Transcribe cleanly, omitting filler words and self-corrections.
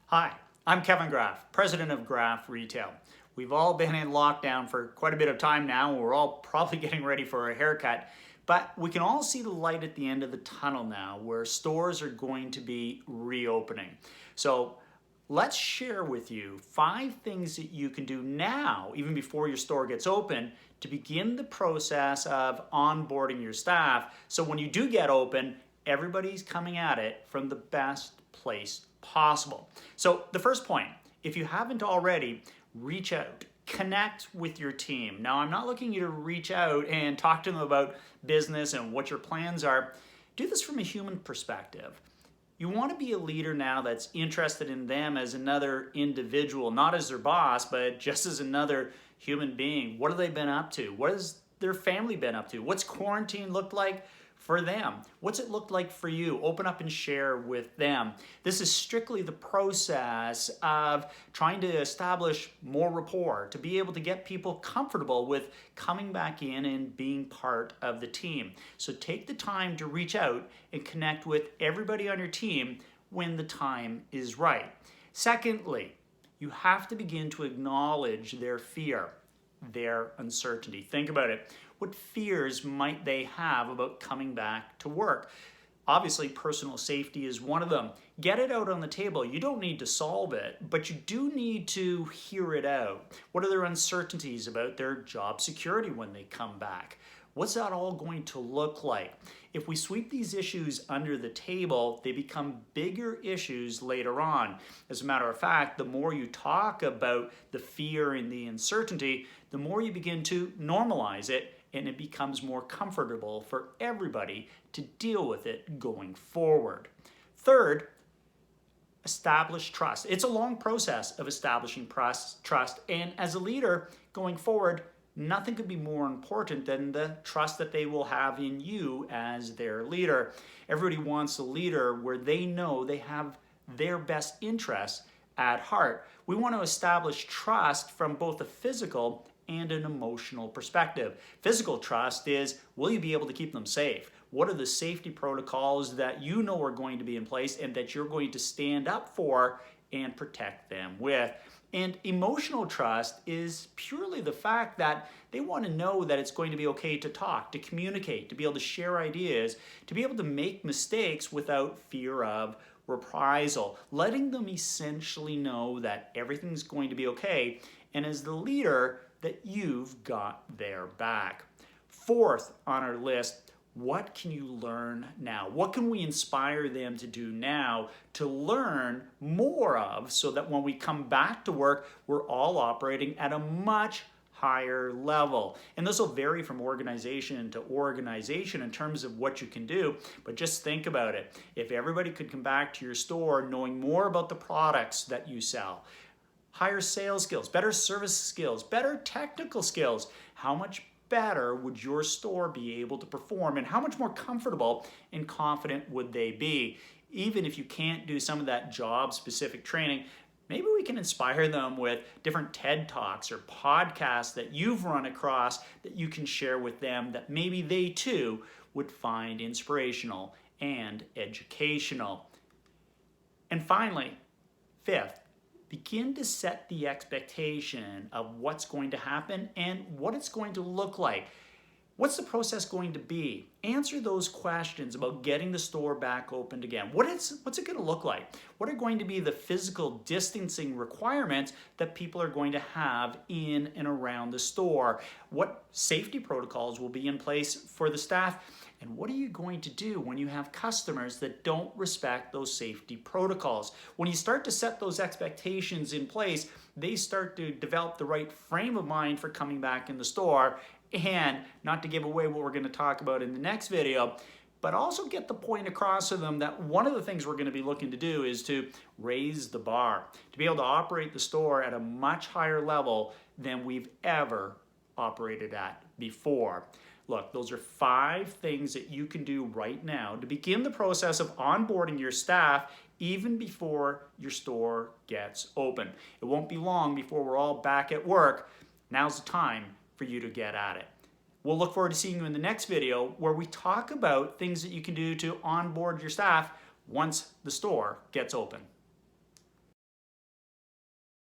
Hi, I'm Kevin Graff, president of Graff Retail. We've all been in lockdown for quite a bit of time now, and we're all probably getting ready for a haircut, but we can all see the light at the end of the tunnel now where stores are going to be reopening. So let's share with you 5 things that you can do now, even before your store gets open, to begin the process of onboarding your staff. So when you do get open, everybody's coming at it from the best place possible. So the first point, if you haven't already, reach out, connect with your team. Now, I'm not looking you to reach out and talk to them about business and what your plans are. Do this from a human perspective. You want to be a leader now that's interested in them as another individual, not as their boss, but just as another human being. What have they been up to? What has their family been up to? What's quarantine looked like for them? What's it looked like for you? Open up and share with them. This is strictly the process of trying to establish more rapport, to be able to get people comfortable with coming back in and being part of the team. So take the time to reach out and connect with everybody on your team when the time is right. Secondly, you have to begin to acknowledge their fear, their uncertainty. Think about it. What fears might they have about coming back to work? Obviously, personal safety is one of them. Get it out on the table. You don't need to solve it, but you do need to hear it out. What are their uncertainties about their job security when they come back? What's that all going to look like? If we sweep these issues under the table, they become bigger issues later on. As a matter of fact, the more you talk about the fear and the uncertainty, the more you begin to normalize it, and it becomes more comfortable for everybody to deal with it going forward. Third, establish trust. It's a long process of establishing trust, and as a leader going forward, nothing could be more important than the trust that they will have in you as their leader. Everybody wants a leader where they know they have their best interests at heart. We want to establish trust from both a physical and an emotional perspective. Physical trust is, will you be able to keep them safe? What are the safety protocols that you know are going to be in place and that you're going to stand up for and protect them with? And emotional trust is purely the fact that they want to know that it's going to be okay to talk, to communicate, to be able to share ideas, to be able to make mistakes without fear of reprisal, letting them essentially know that everything's going to be okay, and as the leader, that you've got their back. Fourth on our list, what can you learn now? What can we inspire them to do now to learn more of so that when we come back to work, we're all operating at a much higher level? And this will vary from organization to organization in terms of what you can do, but just think about it. If everybody could come back to your store knowing more about the products that you sell, higher sales skills, better service skills, better technical skills, how much better would your store be able to perform, and how much more comfortable and confident would they be? Even if you can't do some of that job-specific training, maybe we can inspire them with different TED Talks or podcasts that you've run across that you can share with them that maybe they too would find inspirational and educational. And finally, fifth, begin to set the expectation of what's going to happen and what it's going to look like. What's the process going to be? Answer those questions about getting the store back opened again. What's it going to look like? What are going to be the physical distancing requirements that people are going to have in and around the store? What safety protocols will be in place for the staff? And what are you going to do when you have customers that don't respect those safety protocols? When you start to set those expectations in place, they start to develop the right frame of mind for coming back in the store. And not to give away what we're going to talk about in the next video, but also get the point across to them that one of the things we're going to be looking to do is to raise the bar, to be able to operate the store at a much higher level than we've ever operated at before. Look, those are 5 things that you can do right now to begin the process of onboarding your staff even before your store gets open. It won't be long before we're all back at work. Now's the time for you to get at it. We'll look forward to seeing you in the next video where we talk about things that you can do to onboard your staff once the store gets open.